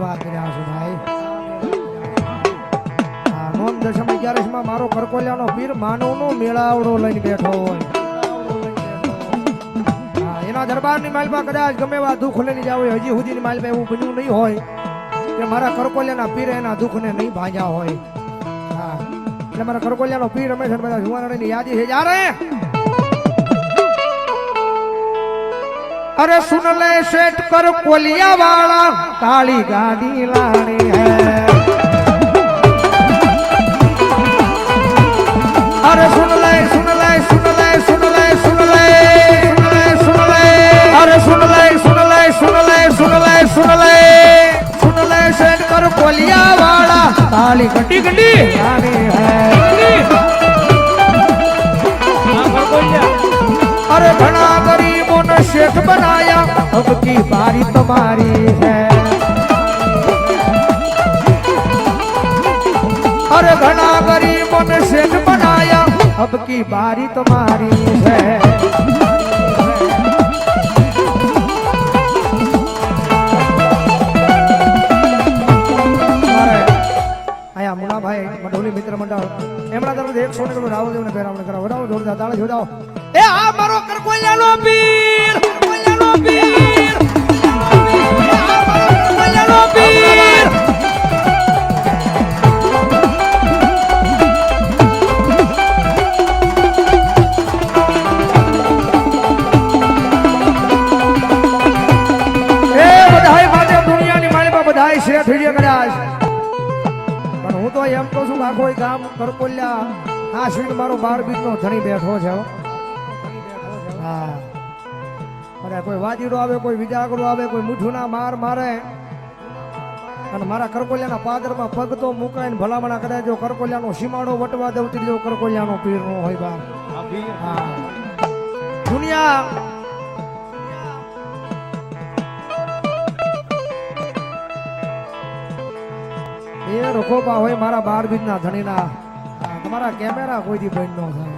વાત કર્યા છો ભાઈ. આ નોંધ દશમ 11 માં મારો કરકોલિયાનો પીર માનવનો મેળાવડો લઈને બેઠો હોય. એના દરબારની માલમાં કદાચ ગમે એવા દુઃખ લઈને જાવ હોય, હજી સુધીની માલમાં એવું બન્યું નહીં હોય કે મારા કરકોલિયાના પીર એના દુઃખને નહીં ભાંજ્યા હોય. હા, એટલે મારા કરકોલિયાનો પીર હંમેશા બધા જુવાનોની યાદી છે. યારે अरे सुन ले सेठ कर कोलिया वाला काली गाड़ी लानी है. अरे सुन ले सुन ले सुन ले सुन ले सुन ले सुन ले अरे सुन ले सुन ले सुन ले सुन ले सुन ले सुन ले सेठ कर कोलिया वाला काली गड्डी गड्डी लानी है. अरे घना गरीबों ने शेख बनाया अब की बारी तुम्हारी है. अरे घना गरीबों ने शेख बनाया अब की बारी तुम्हारी है. आया मुना भाई मढोली मित्र मंडल एमना तरफ 100 किलो રાવદેવને પહેરામણી કરાવો. વડાવો જોરદાર તાળી જોડાવો. એ આ મારો કરકોલિયાનો પીર, કરકોલિયાનો પીર, આ મારો કરકોલિયાનો પીર. એ બધાય માટે દુનિયાની માલિકા બધાય શેઠ વિડિયો કર્યા છે, પણ હું તો એમ કહું છું કે આખો ગામ કરકોલિયા આ સીટ મારો 12 બીજનો ધણી બેઠો છે. હા, અરે કોઈ વાજીડો આવે, કોઈ વિજાગડો આવે, કોઈ મુઠું ના માર મારે અને મારા કરકોલિયાના પાદરમાં પગ તો મુકાઈને ભલામણા કદાચ જો કરકોલિયાનો સીમાડો વટવા દઉં જો કરકોલિયાનો પીર નો હોય બા. હા, દુનિયા એ રખોપા હોય મારા 12 બીજના ધણીના. તમારા કેમેરા કોઈથી બંધ ન થાય.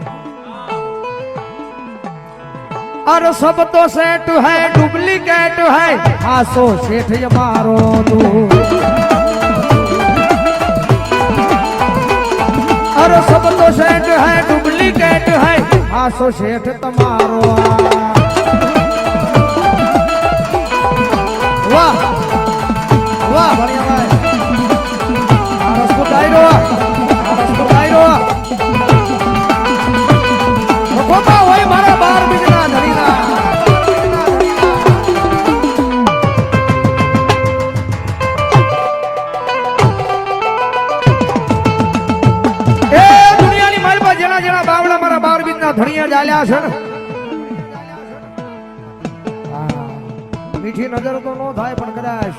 अरे सब तो सेठ है डुप्लीकेट है आसो सेठ ये मारो तू. अरे सब तो सेठ है डुप्लीकेट है आसो सेठ तुम्हारो. वाह वाह बढ़िया भाई. आरस को दायरो, आरस को दायरो रखोपा હોય મારા 12 બીજના ધણીના. ધણીયા ચાલ્યા છે ને, મીઠી નજર તો નો થાય પણ કદાચ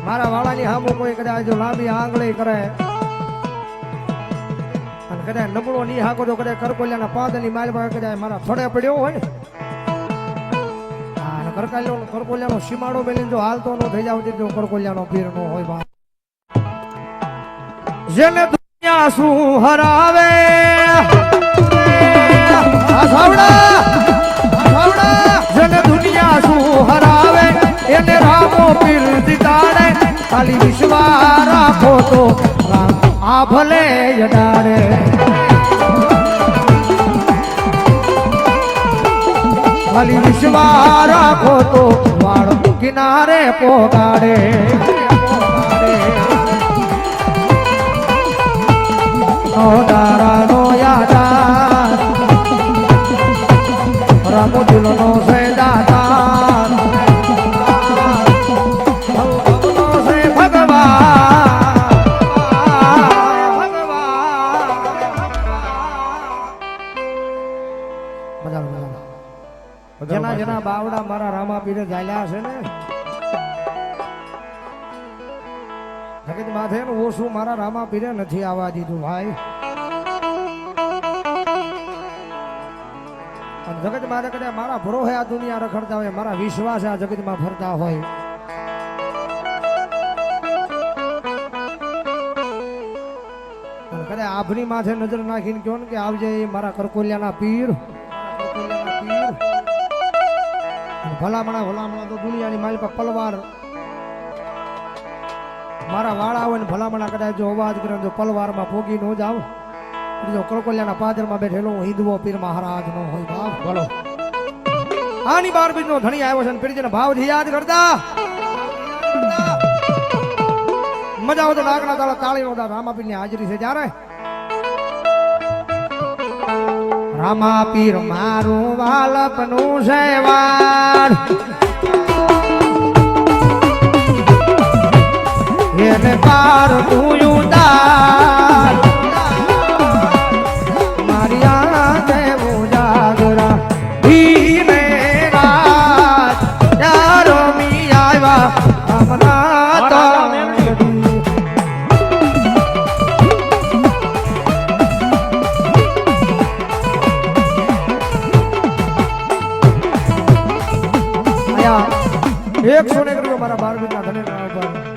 મારા વાળાની સામુ કોઈ કદાચ જો લાંબી આંગળી કરે અને કદાચ નબળો ની હાકો તો કદાચ કરકોલિયાના પાદની માલમાં કદાચ મારા થડે પડ્યો હોય ને, કરકોલિયાનો સીમાડો મેલીને જો હાલતો નો થઈ જાવ જો કરકોલિયાનો પીર નો હોય બા. જેને દુનિયા શું હરાવે જેને દુનિયા શું હરાવે એને રામો પીર જીતાડે. ખાલી વિશ્વાસ રાખો તો આ ભલે જડાડે. ખાલી વિશ્વાસ રાખો તો વાળ કિનારે પોગાડે. તારાનો યાદાર રામો દિલનો સે દાતાર ભગવાનો સે ભગવાન ભગવાન. જેના જેના બાવડા મારા રામા પીરે ચાલ્યા છે ને જગત માથે ઓછું મારા રામા પીરે નથી આવવા દીધું ભાઈ. જગત મારે કદાચ મારા ભરોહે આ દુનિયા રખડતા હોય, મારા વિશ્વાસ આ જગતમાં ફરતા હોય, કદાચ આભની માથે નજર નાખીને કહો ને કે આવજે મારા કરકોલિયાના પીર. ભલામણા તો દુનિયાની માલ પર પલવાર મારા વાળા હોય ને ભલામણા કદાચ જો અવાજ કરે જો પલવારમાં ભોગી ન જાવ જો કળકોલિયાના પાદરમાં બેઠેલો હું હિન્દુઓ પીર મહારાજ નો હોય બાપ બોલો આની 12 બીજ નો ધણી આવ્યો છે ને પીરજીના ભાવથી યાદ કરતા મજા આવે તો નાગના તાળા તાળીનો દા રામાપીર ની હાજરી છે જ્યારે રામાપીર મારું વાલપનું સેવાન એને પાર તું ઉતાર મારી આંખે ઉજાગરા ધીમે રાત યારો મી આવ્યા હમણાં તો આયા 101 રૂપિયા મારા 12 બીજના ધણી